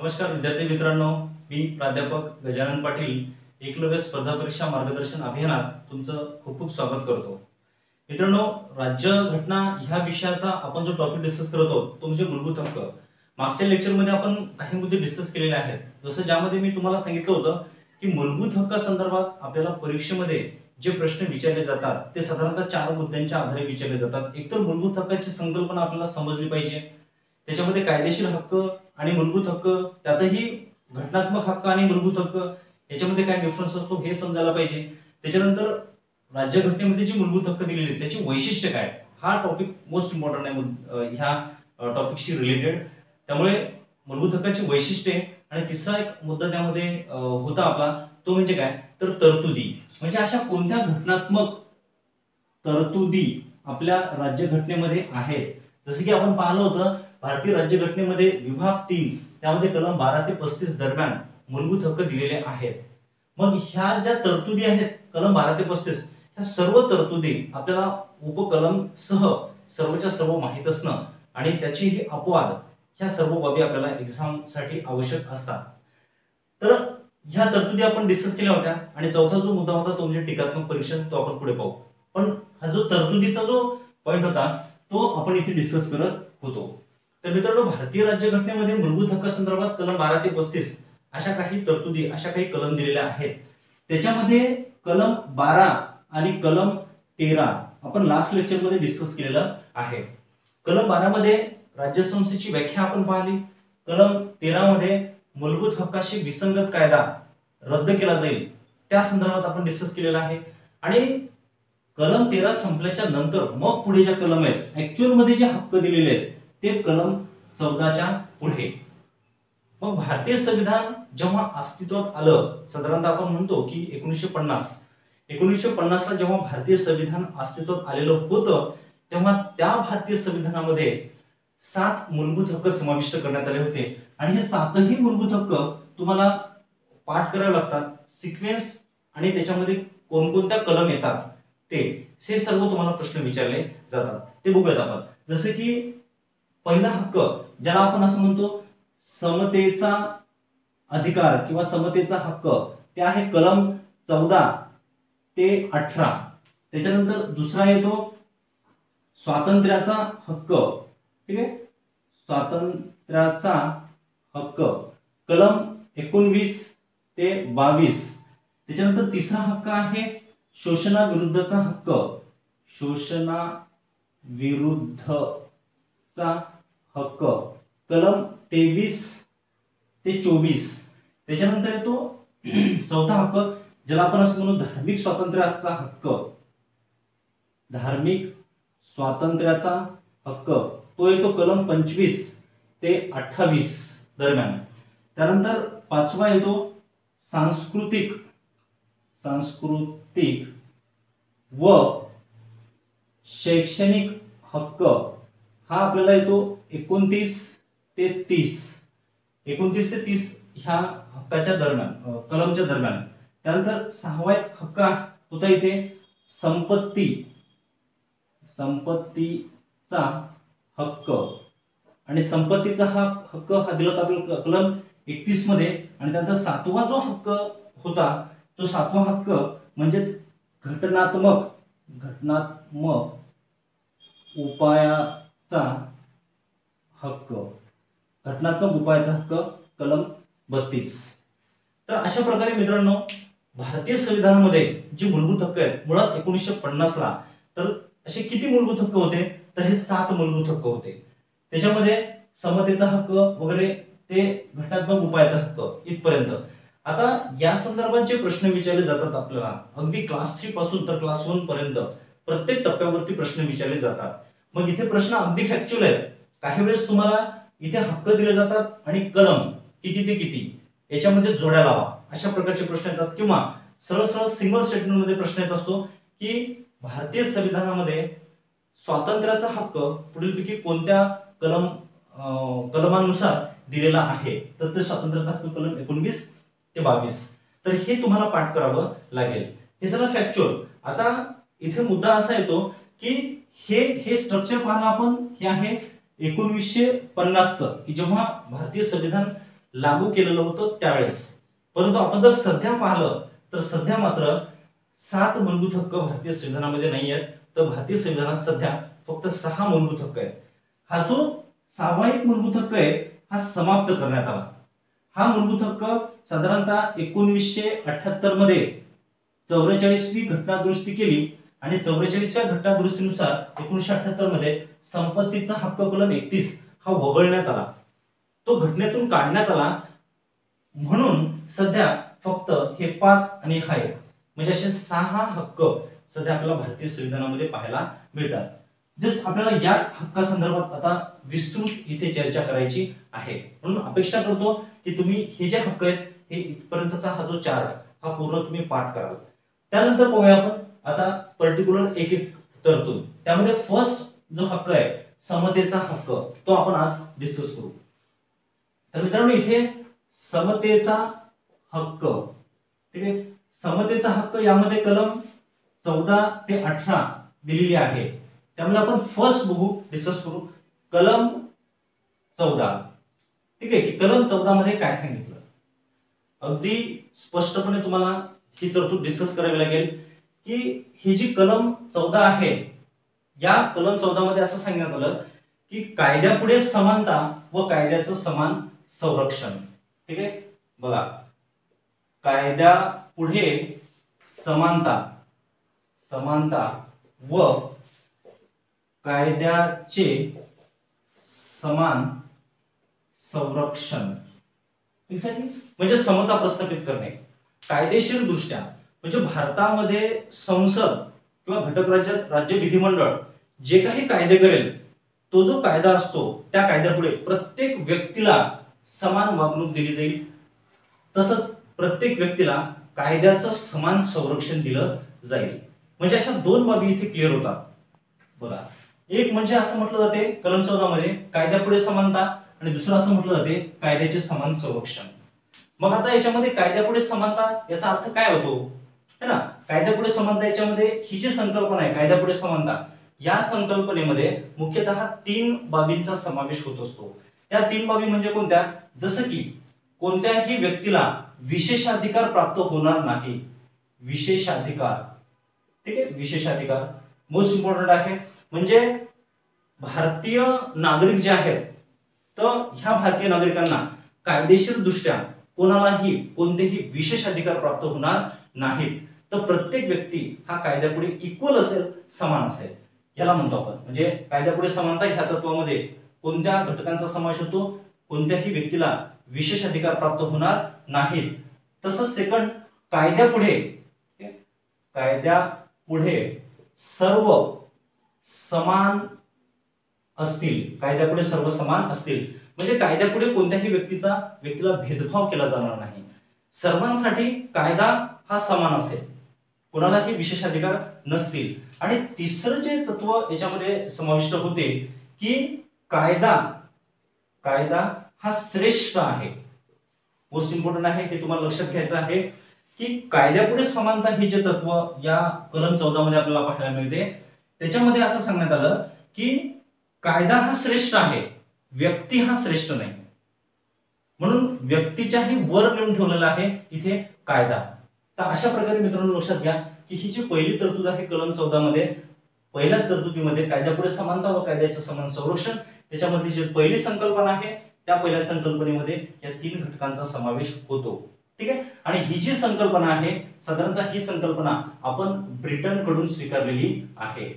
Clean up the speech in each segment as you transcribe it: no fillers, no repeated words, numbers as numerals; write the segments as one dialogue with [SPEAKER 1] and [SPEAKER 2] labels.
[SPEAKER 1] नमस्कार विद्यार्थी मित्रांनो, मी प्राध्यापक गजानन पाटील एकलव्य स्पर्धा परीक्षा मार्गदर्शन अभियानात तुमचं खूप खूप स्वागत करतो। मित्रांनो, राज्य घटना ह्या विषयाचा आपण जो टॉपिक डिस्कस करत आहोत तो म्हणजे मूलभूत हक्क। मागच्या लेक्चरमध्ये आपण काही मुद्दे डिस्कस केलेले आहेत, जसं ज्यामध्ये मी तुम्हाला सांगितलं होतं की मूलभूत हक्कासंदर्भात आपल्याला परीक्षेमध्ये जे प्रश्न विचारले जातात ते साधारणतः 4 मुद्द्यांच्या आधारे विचारले जातात। एकतर मूलभूत हक्काची संकल्पना आपल्याला समजली पाहिजे, त्याच्यामध्ये कायदेशीर हक्क आणि मूलभूत हक्क, त्यातही घटनात्मक हक्क आणि मूलभूत हक्क याच्यामध्ये काय डिफरन्स असतो हे समजायला पाहिजे। त्याच्यानंतर राज्यघटनेमध्ये जी मूलभूत हक्क दिलेले आहेत त्याची वैशिष्ट्य काय, हा टॉपिक मोस्ट इम्पॉर्टंट आहे ह्या टॉपिकशी रिलेटेड। त्यामुळे मूलभूत हक्काची वैशिष्ट्ये आणि तिसरा एक मुद्दा त्यामध्ये होता आपला तो म्हणजे काय तर तरतुदी, म्हणजे अशा कोणत्या घटनात्मक तरतुदी आपल्या राज्यघटनेमध्ये आहेत। जसे की आपण पाहिलं होतं भारतीय राज्यघटनेमध्ये विभाग 3 त्यामध्ये कलम 12 ते 35 दरम्यान मूलभूत हक्क दिलेले आहेत। मग ह्या ज्या तरतुदी आहेत कलम 12 ते 35 ह्या सर्व तरतुदी आपल्याला उपकलम सह सर्वच्या सर्व माहित असणं आणि त्याची ही अपवाद ह्या सर्व बाबी आपल्याला एक्झाम साठी आवश्यक असतात। तर ह्या तरतुदी आपण डिस्कस केल्या होत्या आणि चौथा जो मुद्दा होता तो म्हणजे टीकात्मक परीक्षा, तो आपण पुढे पाहू। पण हा जो तरतुदीचा जो पॉइंट होता तो आपण इथे डिस्कस करत होतो। तर मित्रांनो, भारतीय राज्यघटनेमध्ये मूलभूत हक्कासंदर्भात कलम 12 ते 35 अशा काही तरतुदी, अशा काही कलम दिलेल्या आहेत। त्याच्यामध्ये कलम 12 आणि कलम 13 आपण लास्ट लेक्चर मध्ये डिस्कस केलेलं आहे। कलम 12 मध्ये राज्यसंस्थेची व्याख्या आपण पाहिली, कलम 13 मध्ये मूलभूत हक्काशी विसंगत कायदा रद्द केला जाईल त्या संदर्भात आपण डिस्कस केलेला आहे। आणि कलम 13 संपल्याच्या नंतर मग पुढे ज्या कलम आहेत ऍक्च्युअल मध्ये जे हक्क दिलेले आहेत ते कलम 14च्या पुढे। मग भारतीय संविधान जेव्हा अस्तित्वात आलं, साधारणतः आपण म्हणतो की 1950 ला जेव्हा भारतीय संविधान अस्तित्वात आलेलं होतं तेव्हा त्या भारतीय संविधानामध्ये 7 मूलभूत हक्क समाविष्ट करण्यात आले होते आणि हे 7ही मूलभूत हक्क तुम्हाला पाठ करावे लागतात, सिक्वेन्स आणि त्याच्यामध्ये कोणकोणत्या कलम येतात ते सर्व तुम्हाला प्रश्न विचारले जातात, ते बघूयात आपण। जसे की पहिला हक्क ज्याला आपण असं म्हणतो समतेचा अधिकार किंवा समतेचा हक्क, ते आहे कलम 14 ते 18। त्याच्यानंतर दुसरा येतो स्वातंत्र्याचा हक्क, ठीक आहे, स्वातंत्र्याचा हक्क कलम 19 ते 22। त्याच्यानंतर तिसरा हक्क आहे शोषणाविरुद्धचा हक्क, शोषणाविरुद्धचा हक्क कलम 23 ते 24। त्याच्यानंतर येतो चौथा हक्क ज्याला आपण असं म्हणू धार्मिक स्वातंत्र्याचा हक्क, धार्मिक स्वातंत्र्याचा हक्क, तो येतो कलम 25 ते 28 दरम्यान। त्यानंतर पाचवा येतो सांस्कृतिक व शैक्षणिक हक्क, हा आपल्याला येतो 29 ते 30 ह्या हक्काच्या दरम्यान, कलमच्या दरम्यान। त्यानंतर सहावा एक हक्क होता इथे संपत्तीचा हक्क, आणि संपत्तीचा हा हक्क हा दिला होता आपल्याला कलम 31 मध्ये। आणि त्यानंतर सातवा जो हक्क होता तो सातवा हक्क म्हणजे घटनात्मक उपायाचा हक्क, घटनात्मक उपायाचा हक्क कलम 32। तर अशा प्रकारे मित्रांनो भारतीय संविधानामध्ये जे मूलभूत हक्क आहेत मुळात 1950 ला तर असे किती मूलभूत हक्क होते तर हे 7 मूलभूत हक्क होते। त्याच्यामध्ये समतेचा हक्क वगैरे ते घटनात्मक उपायाचा हक्क इथपर्यंत। आता या संदर्भात जे प्रश्न विचारले जातात आपल्याला अगदी क्लास 3 पासून तर क्लास 1 पर्यंत प्रत्येक टप्प्यावरती प्रश्न विचारले जातात। मग इथे प्रश्न अगदी फॅक्च्युअल आहेत, काही वेळेस तुम्हाला इथे हक्क दिले जातात आणि कलम किती ते किती याच्यामध्ये जोड्या लावा अशा प्रकारचे प्रश्न येतात, किंवा सरळ सरळ सिंगल स्टेटमेंट मध्ये प्रश्न येत असतो की भारतीय संविधानामध्ये स्वातंत्र्याचा हक्क पुढीलपैकी कोणत्या कलमानुसार दिलेला आहे, तर ते स्वातंत्र्याचा हक्क कलम 19 ते 22। तर हे तुम्हाला पाठ करावं लागेल, हे सगळं फॅक्च्युअल। आता इथे मुद्दा असा येतो की हे स्ट्रक्चर पाहणं आपण, हे आहे 1950 चं की जेव्हा भारतीय संविधान लागू केलेलं होतं त्यावेळेस. परंतु आपण जर सध्या पाहिलं तर सध्या मात्र 7 मूलभूत हक्क भारतीय संविधानामध्ये नाही आहेत. तर भारतीय संविधानात सध्या फक्त 6 मूलभूत हक्क आहेत. हा जो 6वा एक मूलभूत हक्क आहे हा समाप्त करण्यात आला. हा मूलभूत हक्क साधारणतः 1978 मध्ये 44वी घटना दुरुस्ती केली आणि 44व्या घटना दुरुस्तीनुसार 1978 मध्ये संपत्तीचा हक्क कलम 31 हा वगळण्यात आला. तो घटनेतून काढण्यात आला. म्हणून सध्या फक्त हे 5 आणि हा 1 म्हणजे असे 6 हक्क सध्या आपल्याला भारतीय संविधानामध्ये पाहायला मिळतात. जस्ट आपल्याला याच हक्कासंदर्भात आता विस्तृत इथे चर्चा करायची आहे. म्हणून अपेक्षा करतो की तुम्ही हे जे हक्क आहेत हे इथपर्यंतचा हा जो चार्ट हा पूर्ण तुम्ही पाठ कराल. त्यानंतर पाहूया आपण आता पर्टिक्युलर एक एक तरतूद. त्यामध्ये फर्स्ट जो हक्क आहे समतेचा हक्क तो आपण आज डिस्कस करू. तर मित्रांनो इथे समतेचा हक्क, ठीक आहे, समतेचा हक्क यामध्ये कलम 14 ते 18 दिलेली आहे. त्यामुळे आपण फर्स्ट बघू, डिस्कस करू कलम 14. ठीक आहे, की कलम 14 मध्ये काय सांगितलं. अगदी स्पष्टपणे तुम्हाला ही तरतूद डिस्कस करावी लागेल की ही जी कलम 14 आहे या कलम 14 मध्ये असं सांगण्यात आलं की कायद्यापुढे समानता व कायद्याचं समान संरक्षण. ठीक आहे, बघा कायद्यापुढे समानता व कायद्याचे समान संरक्षण. म्हणजे समता प्रस्थापित करणे. कायदेशीर दृष्ट्या म्हणजे भारतामध्ये संसद किंवा घटक राज्य विधिमंडळ जे काही कायदे करेल तो जो कायदा असतो त्या कायद्यापुढे प्रत्येक व्यक्तीला समान वागणूक दिली जाईल. तसंच प्रत्येक व्यक्तीला कायद्याचं समान संरक्षण दिलं जाईल. म्हणजे अशा 2 बाबी इथे क्लिअर होतात. बघा, एक म्हणजे असं म्हटलं जाते कलम 14 मध्ये कायद्यापुढे समानता आणि दुसरं असं म्हटलं जाते कायद्याचे समान संरक्षण. मग आता याच्यामध्ये कायद्यापुढे समानता याचा अर्थ काय होतो है ना. कायद्यापुढे समानता याच्यामध्ये ही जी संकल्पना आहे कायद्यापुढे समानता या संकल्पनेमध्ये मुख्यतः 3 बाबींचा समावेश होत असतो. त्या 3 बाबी म्हणजे कोणत्या, जसं की कोणत्याही व्यक्तीला विशेषाधिकार प्राप्त होणार नाही. विशेषाधिकार, ठीक आहे, विशेषाधिकार मोस्ट इम्पॉर्टंट आहे. म्हणजे भारतीय नागरिक जे आहेत तर ह्या भारतीय नागरिकांना कायदेशीर दृष्ट्या कोणालाही कोणतेही विशेष अधिकार प्राप्त होणार नाहीत. तर प्रत्येक व्यक्ती हा कायद्यापुढे इक्वल असेल, समान असेल, याला म्हणतो आपण. म्हणजे कायद्यापुढे समानता ह्या तत्वामध्ये कोणत्या घटकांचा समावेश होतो, कोणत्याही व्यक्तीला विशेष अधिकार प्राप्त होणार नाहीत. तसंच सेकंड, कायद्यापुढे सर्व समान असतील. कायद्यापुढे सर्व समान असतील म्हणजे कायद्यापुढे कोणत्याही व्यक्तीला भेदभाव केला जाणार नाही. सर्वांसाठी कायदा हा समान असेल, कोणालाही विशेष अधिकार नसतील. आणि तिसरं जे तत्व याच्यामध्ये समाविष्ट होते की कायदा हा श्रेष्ठ आहे. मोस्ट इम्पॉर्टंट आहे, हे तुम्हाला लक्षात घ्यायचं आहे की कायद्यापुढे समानता हे जे तत्व या कलम 14 मध्ये आपल्याला पाहायला मिळते. त्याच्यामध्ये असं सांगण्यात आलं की कायदा हा श्रेष्ठ आहे, व्यक्ती हा श्रेष्ठ नाही. म्हणून व्यक्तीच्याही वर नेऊन ठेवलेला आहे इथे कायदा. तर अशा प्रकारे मित्रांनो लक्षात घ्या की ही जी पहिली तरतूद आहे कलम 14 मध्ये, पहिल्या तरतुदीमध्ये कायद्यापुढे समानता व कायद्याचे समान संरक्षण, त्याच्यामधली जी पहिली संकल्पना आहे त्या पहिल्या संकल्पनेमध्ये या 3 घटकांचा समावेश होतो. ठीक आहे, आणि ही जी संकल्पना आहे साधारणतः ही संकल्पना आपण ब्रिटन कडून स्वीकारलेली आहे.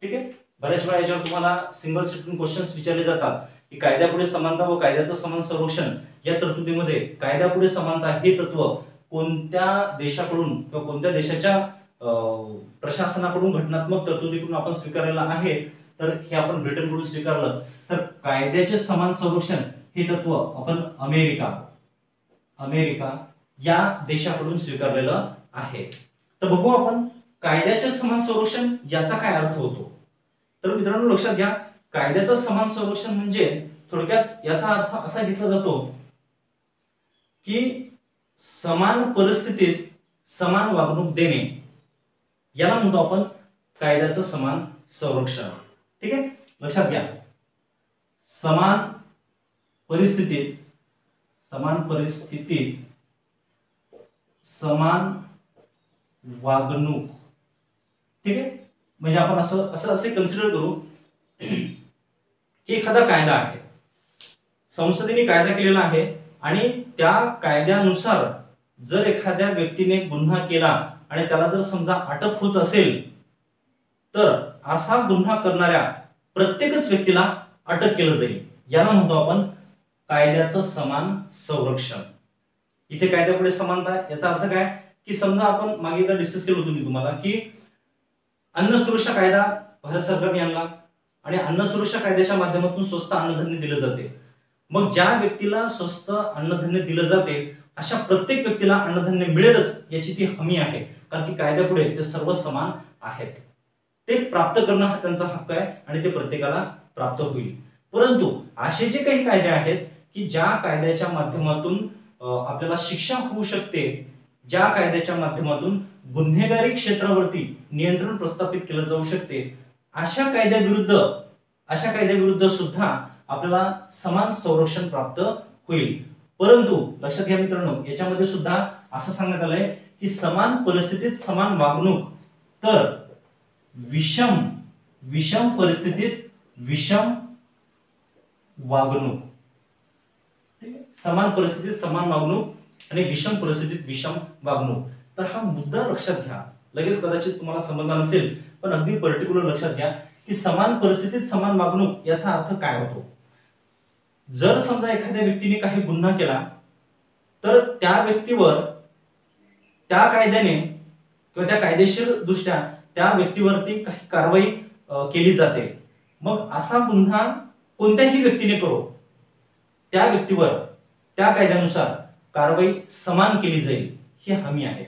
[SPEAKER 1] ठीक आहे, बऱ्याच वेळा याच्यावर तुम्हाला सिंगल स्टेटमेंट क्वेश्चन्स विचारले जातात की कायद्यापुढे समानता व कायद्याचं समान संरक्षण या तरतुदीमध्ये कायद्यापुढे समानता हे तत्व कोणत्या देशाकडून किंवा कोणत्या देशाच्या प्रशासनाकडून घटनात्मक तरतुदीकडून आपण स्वीकारलेला आहे. तर हे आपण ब्रिटन कडून स्वीकारलं. तर कायद्याचे समान संरक्षण हे तत्व आपण अमेरिका या देशाकडून स्वीकारलेलं आहे. तर बघू आपण कायद्याचे समान संरक्षण याचा काय अर्थ होतो. तर मित्रांनो लक्षात घ्या, कायद्याचं समान संरक्षण म्हणजे थोडक्यात याचा अर्थ असा घेतला जातो की समान परिस्थितीत समान वागणूक देणे, याला म्हणतो आपण कायद्याचं समान संरक्षण. ठीक आहे, लक्षात घ्या, समान परिस्थितीत समान परिस्थितीत समान वागणूक. ठीक आहे, म्हणजे आपण असं असं असे कन्सिडर करू की एखादा कायदा आहे, संसदेने कायदा केलेला आहे आणि त्या कायद्यानुसार जर एखाद्या व्यक्तीने गुन्हा केला आणि त्याला जर समजा अटक होत असेल तर असा गुन्हा करणाऱ्या प्रत्येकच व्यक्तीला अटक केलं जाईल. याला म्हणतो आपण कायद्याचं समान संरक्षण. इथे कायद्यापुढे समानता याचा अर्थ काय की समजा आपण मागे एकदा डिस्कस केलं होतं मी तुम्हाला की अन्न सुरक्षा कायदा भारत सरकारने आणला आणि अन्न सुरक्षा कायद्याच्या माध्यमातून स्वस्त अन्नधान्य दिलं जाते. मग ज्या व्यक्तीला स्वस्त अन्नधान्य दिलं जाते अशा प्रत्येक व्यक्तीला अन्नधान्य मिळेलच याची ती हमी आहे, कारण की कायद्यापुढे ते सर्व समान आहेत. ते प्राप्त करणं हा त्यांचा हक्क आहे आणि ते प्रत्येकाला प्राप्त होईल. परंतु असे जे काही कायदे आहेत की ज्या कायद्याच्या माध्यमातून आपल्याला शिक्षा होऊ शकते, ज्या कायद्याच्या माध्यमातून गुन्हेगारी क्षेत्रावरती नियंत्रण प्रस्थापित केलं जाऊ शकते, अशा कायद्याविरुद्ध सुद्धा आपल्याला समान संरक्षण प्राप्त होईल. परंतु लक्षात घ्या मित्रांनो, याच्यामध्ये सुद्धा असं सांगण्यात आलंय की समान परिस्थितीत समान वागणूक, तर विषम परिस्थितीत विषम वागणूक. समान परिस्थितीत समान वागणूक आणि विषम परिस्थितीत विषम वागणूक. तर हा मुद्दा लक्षात घ्या. लगेच कदाचित तुम्हाला समजणार नसेल, पण अगदी पर्टिक्युलर लक्षात घ्या की समान परिस्थितीत समान वागणूक याचा अर्थ काय होतो. जर समजा एखाद्या व्यक्तीने काही गुन्हा केला तर त्या व्यक्तीवर त्या कायद्याने किंवा त्या कायदेशीर दृष्ट्या त्या व्यक्तीवरती काही कारवाई केली जाते. मग असा गुन्हा कोणत्याही व्यक्तीने करो, त्या व्यक्तीवर त्या कायद्यानुसार कारवाई समान केली जाईल ही हमी आहे.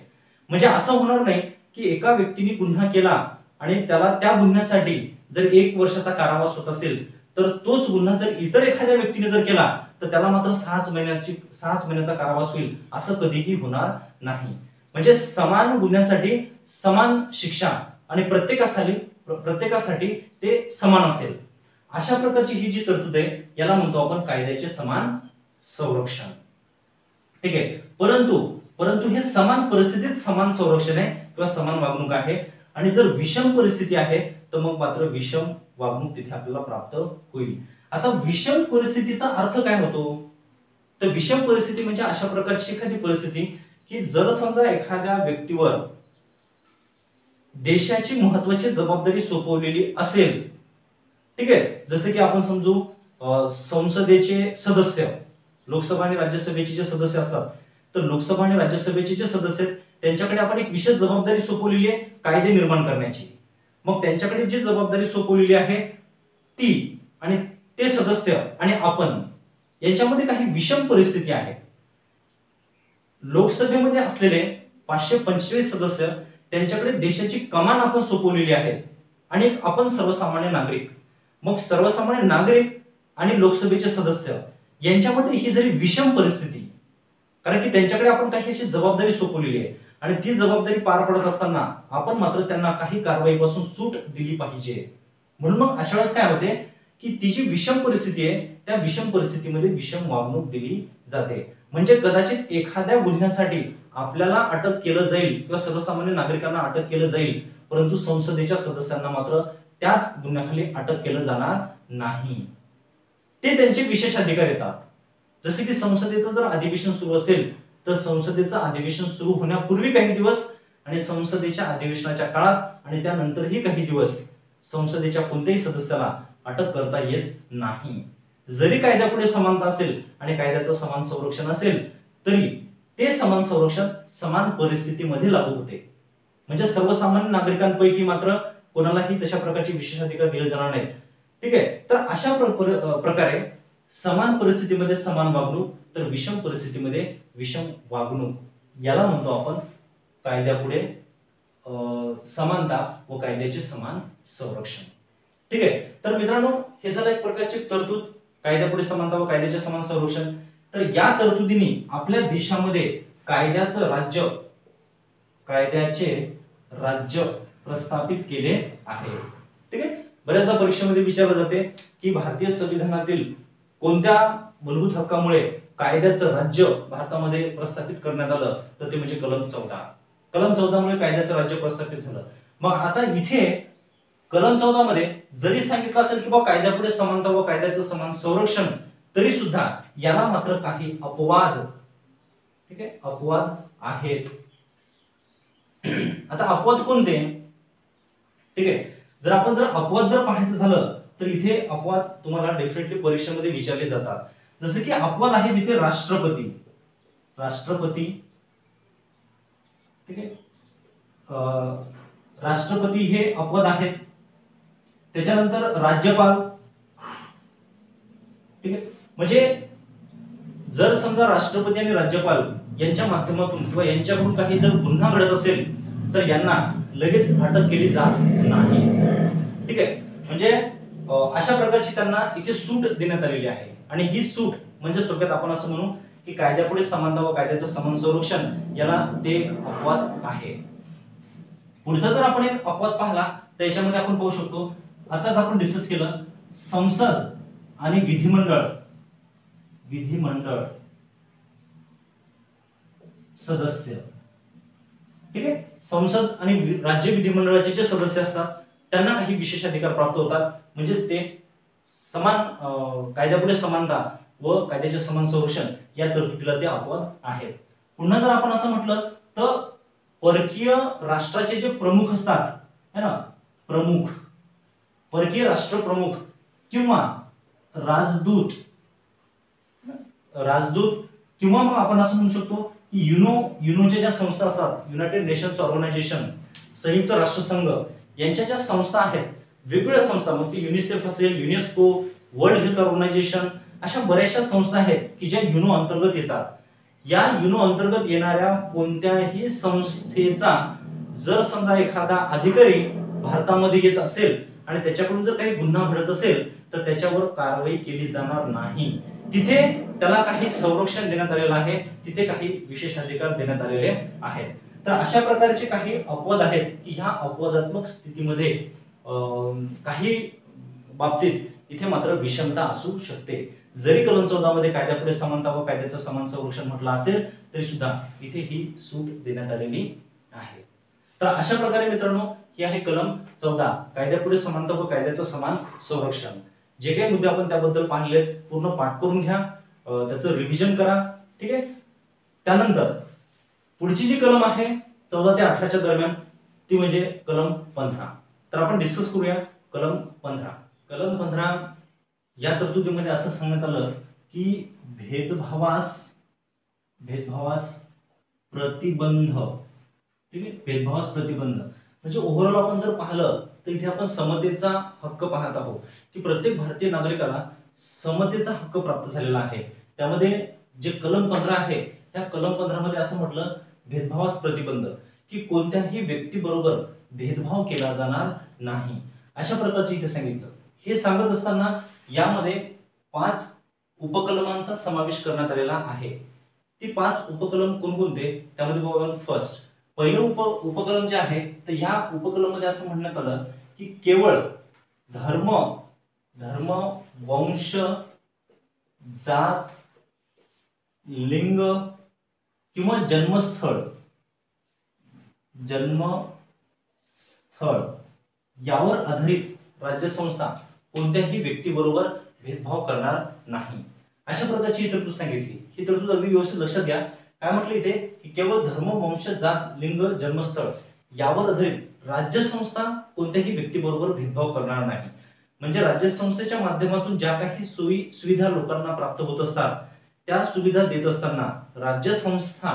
[SPEAKER 1] म्हणजे असं होणार नाही की एका व्यक्तीने गुन्हा केला आणि त्याला त्या गुन्ह्यासाठी जर 1 वर्षाचा कारावास होत असेल तर तोच गुन्हा जर इतर एखाद्या व्यक्तीने जर केला तर त्याला मात्र 6 महिन्याचा कारावास होईल, असं कधीही होणार नाही. म्हणजे समान गुन्ह्यासाठी समान शिक्षा आणि प्रत्येकासाठी ते समान असेल, अशा प्रकारची ही जी तरतूद आहे याला म्हणतो आपण कायद्याचे समान संरक्षण. ठीक आहे, परंतु हे समान परिस्थितीत समान संरक्षण आहे किंवा समान वागणूक आहे. आणि जर विषम परिस्थिती आहे तर मग मात्र विषम वागणूक तिथे आपल्याला प्राप्त होईल. आता विषम परिस्थितीचा अर्थ काय होतो, तर विषम परिस्थिती म्हणजे अशा प्रकारची एखादी परिस्थिती की जर समजा एखाद्या व्यक्तीवर देशाची महत्त्वाची जबाबदारी सोपवलेली असेल. ठीक आहे, जसे की आपण समजू संसदेचे सदस्य, लोकसभा आणि राज्यसभेचे जे सदस्य असतात, तर लोकसभा आणि राज्यसभेचे जे सदस्य आहेत त्यांच्याकडे आपण एक विशेष जबाबदारी सोपवलेली आहे कायदे निर्माण करण्याची. मग त्यांच्याकडे जी जबाबदारी सोपवलेली आहे ती आणि ते सदस्य आणि आपण यांच्यामध्ये काही विषम परिस्थिती आहे. लोकसभेमध्ये असलेले 545 सदस्य त्यांच्याकडे देशाची कमान आपण सोपवलेली आहे आणि आपण सर्वसामान्य नागरिक. मग सर्वसामान्य नागरिक आणि लोकसभेचे सदस्य यांच्यामध्ये ही जरी विषम परिस्थिती, कारण की त्यांच्याकडे आपण काही अशी जबाबदारी सोपवलेली आहे आणि ती जबाबदारी पार पडत असताना आपण मात्र त्यांना काही कारवाईपासून सूट दिली पाहिजे. म्हणून मग अशा वेळेस काय होते की ती जी विषम परिस्थिती आहे त्या विषम परिस्थितीमध्ये विषम वागणूक दिली जाते. म्हणजे कदाचित एखाद्या गुन्ह्यासाठी आपल्याला अटक केलं जाईल किंवा सर्वसामान्य नागरिकांना अटक केलं जाईल, परंतु संसदेच्या सदस्यांना मात्र त्याच गुन्ह्याखाली अटक केलं जाणार नाही. ते त्यांचे विशेष अधिकार येतात. जसे की संसदेचं जर अधिवेशन सुरू असेल तर संसदेचं अधिवेशन सुरू होण्यापूर्वी काही दिवस आणि संसदेच्या अधिवेशनाच्या काळात आणि त्यानंतरही काही दिवस संसदेच्या कोणत्याही सदस्याला अटक करता येत नाही. जरी कायद्यापुढे समानता असेल आणि कायद्याचं समान संरक्षण असेल तरी ते समान संरक्षण समान परिस्थितीमध्ये लागू होते. म्हणजे सर्वसामान्य नागरिकांपैकी मात्र कोणालाही तशा प्रकारचे विशेष अधिकार दिले जाणार नाहीत. ठीक आहे, तर अशा प्रकारे समान परिस्थितीमध्ये समान वागणूक तर विषम परिस्थितीमध्ये विषम वागणूक याला म्हणतो आपण कायद्यापुढे समानता व कायद्याचे समान संरक्षण. ठीक आहे, तर मित्रांनो हे झालं एक प्रकारची तरतूद, कायद्यापुढे समानता व कायद्याचे समान संरक्षण. तर या तरतुदीने आपल्या देशामध्ये कायद्याचे राज्य प्रस्थापित केले आहे. ठीक आहे, बऱ्याचदा परीक्षेमध्ये विचारले जाते की भारतीय संविधानातील कोणत्या मूलभूत हक्कामुळे कायद्याचं राज्य भारतामध्ये प्रस्थापित करण्यात आलं तर ते म्हणजे कलम 14. कलम 14 मुळे कायद्याचं राज्य प्रस्थापित झालं. मग आता इथे कलम 14 मध्ये जरी सांगितलं असेल की कायद्यापुढे समानता व कायद्याचं समान संरक्षण, तरी सुद्धा याला मात्र काही अपवाद, ठीक आहे, अपवाद आहेत. आता अपवाद कोणते, ठीक आहे, जर अपवाद पाहायचं झालं तर इथे अपवाद तुम्हाला डेफिनेटली परीक्षेमध्ये विचारले जातात. जसे की अपवाद आहे तिथे राष्ट्रपती, ठीक आहे, राष्ट्रपती हे अपवाद आहेत. त्याच्यानंतर राज्यपाल, ठीक आहे, म्हणजे जर समजा राष्ट्रपती आणि राज्यपाल यांच्या माध्यमातून किंवा यांच्याकडून काही जर गुन्हा घडत असेल तर यांना लगेच अटक केली जात नाही, ठीक आहे. म्हणजे अशा प्रकारची त्यांना इथे सूट देण्यात आलेली आहे. आणि ही सूट म्हणजे थोडक्यात आपण असं म्हणू की कायद्यापुढे समानता व कायद्याचं समान संरक्षण याला ते एक अपवाद आहे. पुढचा जर आपण एक अपवाद पाहिला तर याच्यामध्ये आपण पाहू शकतो, आताच आपण डिस्कस केलं, संसद आणि विधिमंडळ सदस्य, ठीक आहे, संसद आणि राज्य विधिमंडळाचे जे सदस्य असतात त्यांना काही विशेष अधिकार प्राप्त होतात. म्हणजेच ते समान कायद्यापुढे समानता व कायद्याचे समान संरक्षण या तरतुदीला ते अपवाद आहेत. पुन्हा जर आपण असं म्हटलं तर परकीय राष्ट्राचे जे प्रमुख असतात, है ना, परकीय राष्ट्रप्रमुख किंवा राजदूत किंवा मग आपण असं म्हणू शकतो की युनोच्या ज्या संस्था असतात, युनायटेड नेशन्स ऑर्गनायझेशन, संयुक्त राष्ट्रसंघ यांच्या ज्या संस्था आहेत, वेगवेगळ्या संस्था, मग ती युनिसेफ असेल, युनेस्को, वर्ल्ड हेल्थ ऑर्गनायझेशन, अशा बऱ्याचशा संस्था आहेत की ज्या युनो अंतर्गत येतात. या युनो अंतर्गत येणाऱ्या कोणत्याही संस्थेचा जर समजा एखादा अधिकारी भारतामध्ये येत असेल आणि त्याच्याकडून जर काही गुन्हा घडत असेल तर त्याच्यावर कारवाई केली जाणार नाही. तिथे त्याला काही संरक्षण देण्यात आलेलं आहे, तिथे काही विशेष अधिकार देण्यात आलेले आहेत. तर अशा प्रकारचे काही अपवाद आहेत की ह्या अपवादात्मक स्थितीमध्ये काही बाबतीत इथे मात्र विषमता असू शकते. जरी कलम 14 मध्ये कायद्यापुढे समानता व कायद्याचं समान संरक्षण म्हटलं असेल तरी सुद्धा इथे ही सूट देण्यात आलेली आहे. तर अशा प्रकारे मित्रांनो ही आहे कलम 14, कायद्यापुढे समानता व कायद्याचं समान संरक्षण. जे काही मुद्दे आपण त्याबद्दल पाहिले पूर्ण पाठ करून घ्या, त्याचं रिव्हिजन करा, ठीक आहे. त्यानंतर पुढची जी कलम आहे 14 ते 18च्या दरम्यान ती म्हणजे कलम 15. तर आपण डिस्कस करूया कलम 15. कलम 15 या तरतुदीमध्ये असं सांगण्यात आलं की भेदभावास प्रतिबंध, ठीक आहे, भेदभावास प्रतिबंध म्हणजे ओव्हरऑल आपण जर पाहिलं तर इथे आपण समतेचा हक्क पाहत आहोत की प्रत्येक भारतीय नागरिकाला समतेचा हक्क प्राप्त झालेला आहे. त्यामध्ये जे कलम 15 आहे त्या कलम 15 मध्ये असं म्हटलं भेदभावास प्रतिबंध की कोणत्याही व्यक्तीबरोबर भेदभाव केला जाणार नाही, अशा प्रकारचे इथे सांगितलं. हे सांगत असताना यामध्ये 5 उपकलमांचा समावेश करण्यात आलेला आहे. ती 5 उपकलम कोणकोणते त्यामध्ये बघा. फर्स्ट पहिलं उपकलम जे आहे तर या उपकलम मध्ये असं म्हणण्यात आलं की केवळ धर्म, वंश, जात, लिंग किंवा जन्मस्थळ यावर आधारित राज्यसंस्था कोणत्याही व्यक्तीबरोबर भेदभाव करणार नाही, अशा प्रकारची ही तरतूद सांगितली. ही तरतूद अगदी व्यवस्थित लक्षात घ्या. काय म्हटलं इथे की केवळ धर्म, वंश, जात, लिंग, जन्मस्थळ यावर आधारित राज्यसंस्था कोणत्याही व्यक्तीबरोबर भेदभाव करणार नाही. म्हणजे राज्यसंस्थेच्या माध्यमातून ज्या काही सोयी सुविधा लोकांना प्राप्त होत असतात त्या सुविधा देत असताना राज्यसंस्था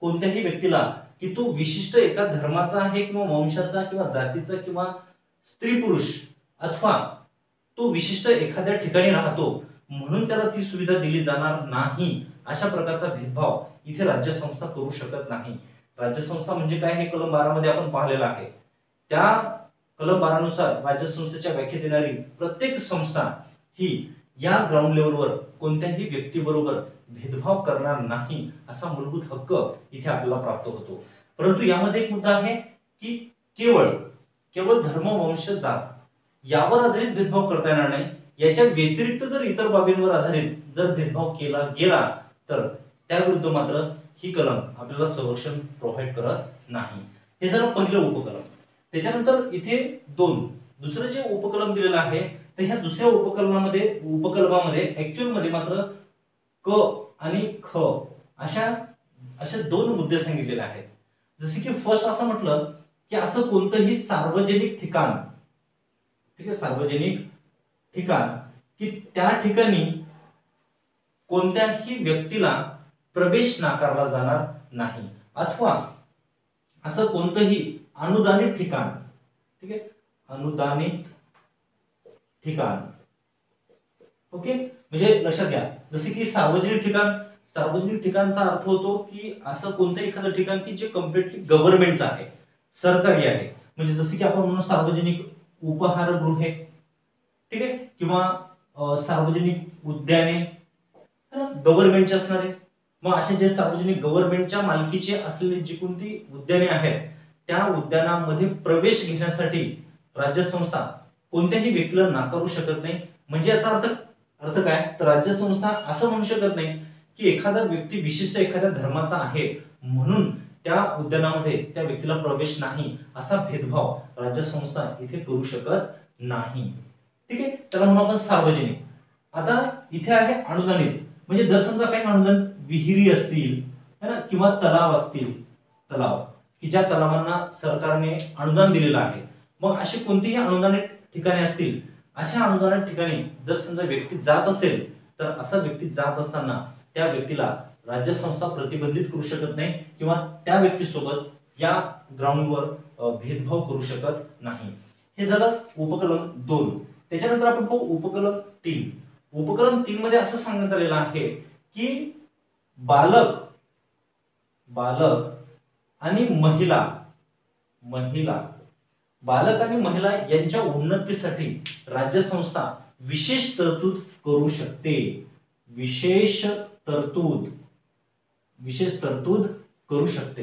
[SPEAKER 1] कोणत्याही व्यक्तीला की तो विशिष्ट एका धर्माचा आहे किंवा वंशाचा किंवा जातीचा किंवा स्त्री पुरुष अथवा तो विशिष्ट एखाद्या ठिकाणी राहतो म्हणून त्याला ती सुविधा दिली जाणार नाही, अशा प्रकारचा भेदभाव इथे राज्यसंस्था करू शकत नाही. राज्यसंस्था म्हणजे काय हे कलम 12 मध्ये आपण पाहिलेलं आहे. त्या कलम 12 नुसार राज्यसंस्थेच्या व्याख्येत येणारी प्रत्येक संस्था ही या ग्राउंड लेवलवर कोणत्याही व्यक्तीबरोबर भेदभाव करणार नाही असा मूलभूत हक्क इथे आपल्याला प्राप्त होतो. परंतु यामध्ये एक मुद्दा आहे की केवळ धर्म, वंश, जात यावर आधारित भेदभाव करता येणार नाही. याच्या व्यतिरिक्त जर इतर बाबींवर आधारित जर भेदभाव केला गेला तर त्याविरुद्ध मात्र ही कलम आपल्याला संरक्षण प्रोव्हाइड करत नाही. हे झालं पहिलं उपकलम. त्याच्यानंतर इथे दुसरं जे उपकलम दिलेलं आहे, तर ह्या दुसऱ्या उपकलमामध्ये ऍक्च्युअल मध्ये मात्र क आणि ख अशा दोन मुद्दे सांगितलेले आहेत. जसे की फर्स्ट असं म्हटलं की असं कोणतंही सार्वजनिक ठिकाण, ठीक आहे, सार्वजनिक ठिकाण की त्या ठिकाणी कोणत्याही व्यक्तीला प्रवेश नाकारला जाणार नाही, अथवा असं कोणतंही अनुदानित ठिकाण, ठीक आहे, अनुदानित ठिकाण. ओके, म्हणजे लक्षात घ्या, जसे की सार्वजनिक ठिकाणचा अर्थ होतो की असं कोणतंही एखादं ठिकाण की जे कम्प्लिटली गव्हर्नमेंटचं आहे, सरकारी आहे. म्हणजे जसे की आपण म्हणू सार्वजनिक उपहारगृहे, ठीक आहे, किंवा सार्वजनिक उद्याने गव्हर्नमेंटचे असणारे. मग असे जे सार्वजनिक गव्हर्नमेंटच्या मालकीचे असलेली जी कोणती उद्याने आहेत, त्या उद्यानामध्ये प्रवेश घेण्यासाठी राज्य संस्था कोणत्याही व्यक्तीला नाकारू शकत नाही. म्हणजे याचा अर्थ काय, तर राज्य संस्था असं म्हणू शकत नाही की एखादा व्यक्ती विशिष्ट एखाद्या धर्माचा आहे म्हणून त्या उद्यानामध्ये त्या व्यक्तीला प्रवेश नाही, असा भेदभाव राज्य संस्था इथे करू शकत नाही. ठीक आहे, त्याला म्हणू आपण सार्वजनिक. आता इथे आहे अनुदानित. म्हणजे जर समजा काही अनुदान विहिरी असतील, है ना, किंवा तलाव असतील, तलाव की ज्या तलावांना सरकारने अनुदान दिलेलं आहे, मग अशी कोणतीही अनुदानित ठिकाणे असतील, अशा अनुदानित ठिकाणी जर समजा व्यक्ती जात असेल, तर असा व्यक्ती जात असताना त्या व्यक्तीला राज्य संस्था प्रतिबंधित करू शकत नाही किंवा त्या व्यक्तीसोबत या ग्राउंडवर भेदभाव करू शकत नाही. हे झालं उपकलम 2. त्याच्यानंतर आपण पाहू उपकलम 3. उपकलम 3 मध्ये असं सांगण्यात आलेलं आहे की बालक आणि बालक आणि महिला यांच्या उन्नतीसाठी राज्य संस्था विशेष तरतूद करू शकते. विशेष तरतूद करू शकते.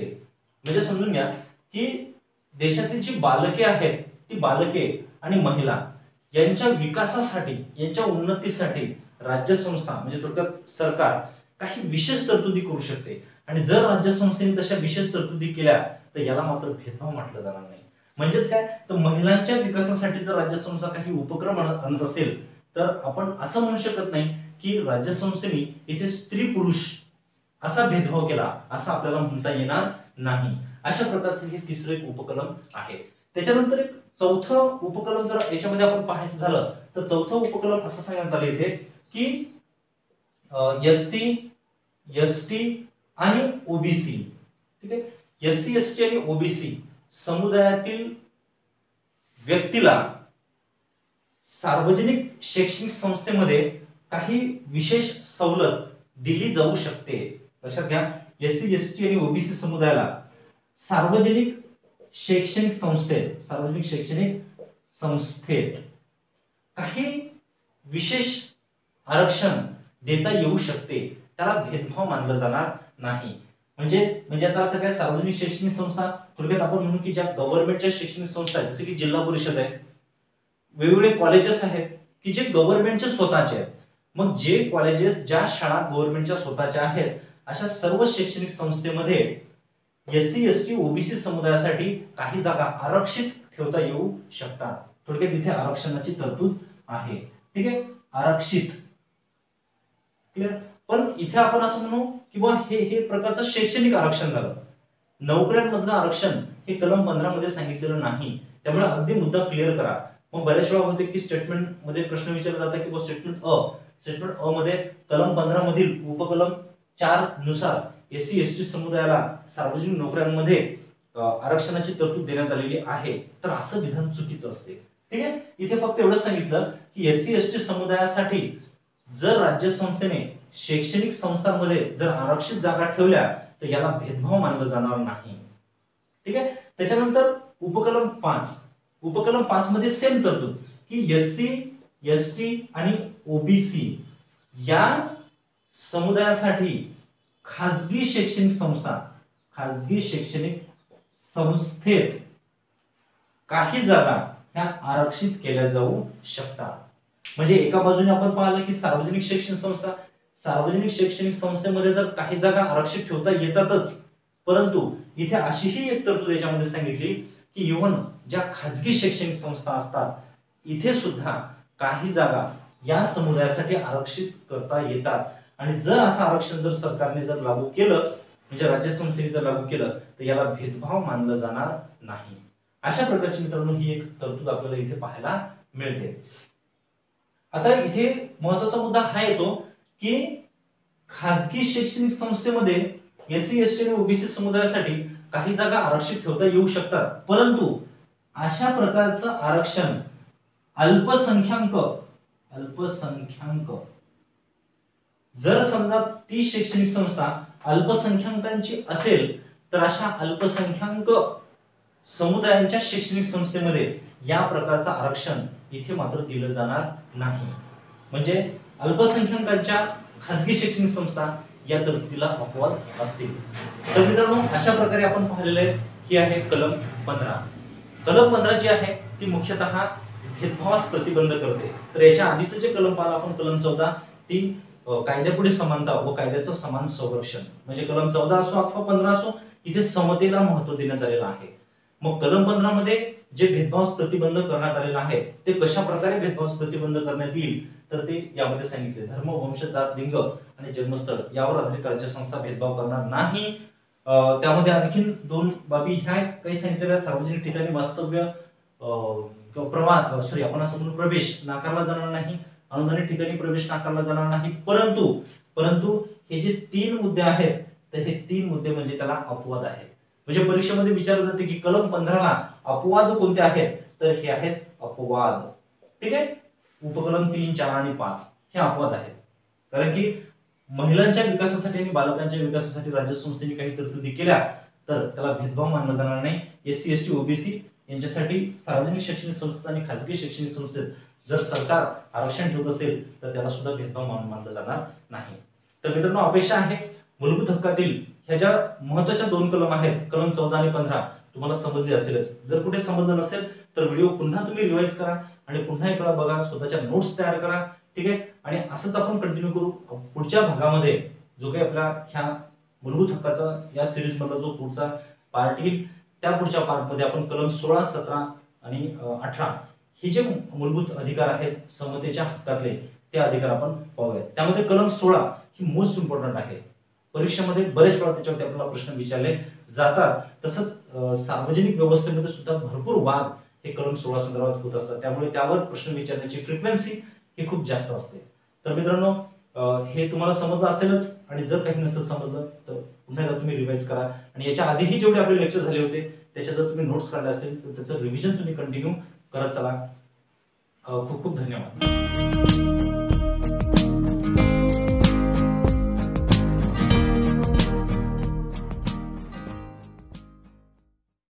[SPEAKER 1] म्हणजे समजून घ्या की देशातील जी बालके आहेत, ती बालके आणि महिला यांच्या विकासासाठी, यांच्या उन्नतीसाठी राज्य संस्था म्हणजे थोडक्यात सरकार काही विशेष तरतुदी करू शकते. आणि जर राज्य संस्थेने तशा विशेष तरतुदी केल्या तर याला मात्र भेदभाव म्हटलं जाणार नाही. म्हणजेच काय, तर महिलांच्या विकासासाठी जर राज्य संस्था काही उपक्रम आणत असेल, तर आपण असं म्हणू शकत नाही की राज्य संस्थेने इथे स्त्री पुरुष असा भेदभाव केला, असं आपल्याला म्हणता येणार नाही. अशा प्रकारचं हे तिसरं एक उपकलम आहे. त्याच्यानंतर एक चौथं उपकलम जर याच्यामध्ये आपण पाहायचं झालं, तर चौथं उपकलम असं सांगण्यात आले इथे की एससी, एसटी आणि ओबीसी, ठीक आहे, एससी, एसटी आणि ओबीसी समुदायातील व्यक्तीला सार्वजनिक शैक्षणिक संस्थेमध्ये काही विशेष सवलत दिली जाऊ शकते. लक्षात घ्या, एससी, एसटी आणि ओबीसी समुदायाला सार्वजनिक शैक्षणिक संस्थेत काही विशेष आरक्षण देता येऊ शकते. त्याला भेदभाव मानला जाणार नाही. म्हणजे याचा अर्थ काय, सार्वजनिक शैक्षणिक संस्था थोडक्यात आपण म्हणू की ज्या गव्हर्नमेंटच्या शैक्षणिक संस्था आहेत, जसे की जिल्हा परिषद आहे, वेगवेगळे कॉलेजेस आहेत की जे गव्हर्नमेंटचे स्वतःचे आहेत. मग जे कॉलेजेस, ज्या शाळा गव्हर्नमेंटच्या स्वतःच्या आहेत, अशा सर्व शैक्षणिक संस्थेमध्ये एससी, एसटी, ओबीसी समुदायासाठी काही जागा आरक्षित ठेवता येऊ शकतात. थोडक्यात इथे आरक्षणाची तरतूद आहे. ठीक आहे, आरक्षित. क्लिअर. पण इथे आपण असं म्हणू की हे प्रकारचं शैक्षणिक आरक्षण झालं. नोकऱ्यांमधलं आरक्षण हे कलम 15 मध्ये सांगितलेलं नाही. त्यामुळे अगदी मुद्दा क्लिअर करा. मग बऱ्याच वेळा होते की स्टेटमेंट मध्ये प्रश्न विचारला जातात की स्टेटमेंट अ मध्ये कलम 15 मधील उपकलम 4 नुसार एससी, एसटी समुदायाला सार्वजनिक नोकऱ्यांमध्ये आरक्षणाची तरतूद देण्यात आलेली आहे, तर असं विधान चुकीचं असते. ठीक आहे, इथे फक्त एवढंच सांगितलं की एससी, एसटी समुदायासाठी जर राज्य संस्थेने शैक्षणिक संस्थांमध्ये जर आरक्षित जागा ठेवल्या तर याला भेदभाव मानला जाणार नाही. ठीक आहे. त्याच्यानंतर उपकलम 5 मध्ये सेम तरतूद की एससी, एसटी आणि ओबीसी या समुदायासाठी खाजगी शैक्षणिक संस्थेत काही जागा ह्या आरक्षित केल्या जाऊ शकतात. म्हणजे एका बाजूने आपण पाहिलं की सार्वजनिक शैक्षणिक संस्था, सार्वजनिक शैक्षणिक संस्थेमध्ये तर काही जागा आरक्षित ठेवता येतातच, परंतु इथे अशीही एक तरतूद याच्यामध्ये सांगितली की इव्हन ज्या खाजगी शैक्षणिक संस्था असतात इथे सुद्धा काही जागा या समुदायासाठी आरक्षित करता येतात। आणि जर असं आरक्षण जर सरकारने जर लागू केलं, म्हणजे राज्य संस्थेने जर लागू केलं, तर याला भेदभाव मानलं जाणार नाही। अशा प्रकारची मित्रांनो ही एक तरतूद आपल्याला इथे पाहायला मिळते। आता इथे महत्त्वाचा मुद्दा हा येतो की खाजगी शैक्षणिक संस्थेमध्ये एससी एसटी आणि ओबीसी समुदायासाठी काही जागा आरक्षित ठेवता येऊ शकतात, परंतु अशा प्रकारचं आरक्षण अल्पसंख्याक जर समजा ती शैक्षणिक संस्था अल्पसंख्याकांची असेल तर अशा अल्पसंख्याक समुदायांच्या शैक्षणिक संस्थेमध्ये या प्रकारचं आरक्षण इथे मात्र दिलं जाणार नाही। म्हणजे अल्पसंख्याकांच्या खाजगी शैक्षणिक संस्था या तरतुदीला अपवाद असतील। तर मित्रांनो अशा प्रकारे आपण पाहिलेलं आहे ही आहे कलम 15। कलम 15 जी आहे ती मुख्यतः भेदभावास प्रतिबंध करते। तर याच्या आधीचं जे कलम पाहिलं आपण कलम 14 ती कायद्यापुढे समानता व कायद्याचं समान संरक्षण, म्हणजे कलम 14 असो अथवा 15 असो इथे समतेला महत्त्व देण्यात आलेलं आहे। मग कलम 15 मध्ये जे भेदभावास प्रतिबंध करण्यात आलेला आहे ते कशा प्रकारे भेदभावास प्रतिबंध करण्यात येईल तर ते यामध्ये सांगितले। धर्म, वंश, जात, लिंग आणि जन्मस्थळ यावर आधारित राज्यसंस्था भेदभाव करणार नाही। त्यामध्ये आणखीन दोन बाबी ह्या काही सांगितलेल्या, सार्वजनिक ठिकाणी वास्तव्य आपण असं म्हणून प्रवेश नाकारला जाणार नाही, अनुदानित ठिकाणी प्रवेश नाकारला जाणार नाही, परंतु हे जे 3 मुद्दे आहेत तर हे 3 मुद्दे म्हणजे त्याला अपवाद आहेत। म्हणजे परीक्षेमध्ये विचारलं जाते की कलम 15 ला अपवाद कोणते आहेत, तर हे आहेत अपवाद। ठीक आहे, उपकलम 3, 4 आणि 5 हे अपवाद आहेत। कारण की महिलांच्या विकासासाठी आणि बालकांच्या विकासासाठी राज्यसंस्थेने काही तरतुदी केल्या तर त्याला भेदभाव मानला जाणार नाही। एससी एसटी ओबीसी यांच्यासाठी सार्वजनिक शैक्षणिक संस्था आणि खाजगी शैक्षणिक संस्थेत जर सरकार आरक्षण ठेवत असेल तर त्याला सुद्धा भेदभाव मानला जाणार नाही। तर मित्रांनो अपेक्षा आहे मूलभूत हक्कातील ह्या ज्या महत्त्वाच्या 2 कलम आहेत कलम 14 आणि 15 तुम्हाला समजले असेलच। जर कुठे समजलं नसेल तर व्हिडिओ पुन्हा तुम्ही रिवाइज करा आणि पुन्हा एकदा बघा, स्वतःच्या नोट्स तयार करा। ठीक आहे, आणि असंच आपण कंटिन्यू करू। पुढच्या भागामध्ये जो काही आपला ह्या मूलभूत हक्काचा या सिरीज मधला जो पुढचा पार्ट येईल त्या पुढच्या पार्ट मध्ये आपण कलम 16, 17 आणि 18 हे जे मूलभूत अधिकार आहेत समतेच्या हक्कातले ते अधिकार आपण पाहूया। त्यामध्ये कलम 16 ही मोस्ट इम्पॉर्टंट आहे। परीक्षेमध्ये बरेच वेळा त्याच्यावरती आपल्याला प्रश्न विचारले जातात। तसंच सार्वजनिक व्यवस्थेमध्ये सुद्धा भरपूर वाद हे कलम 16 संदर्भात होत असतात, त्यामुळे त्यावर प्रश्न विचारण्याची फ्रिक्वेन्सी ही खूप जास्त असते। तर मित्रांनो हे तुम्हाला समजलं असेलच, आणि जर काही नसेल समजलं तर पुन्हा एकदा तुम्ही रिवाइज करा। आणि याच्या आधीही जेवढे आपले लेक्चर झाले होते त्याच्या जर तुम्ही नोट्स काढले असेल तर त्याचं रिव्हिजन तुम्ही कंटिन्यू करत चला। खूप खूप धन्यवाद।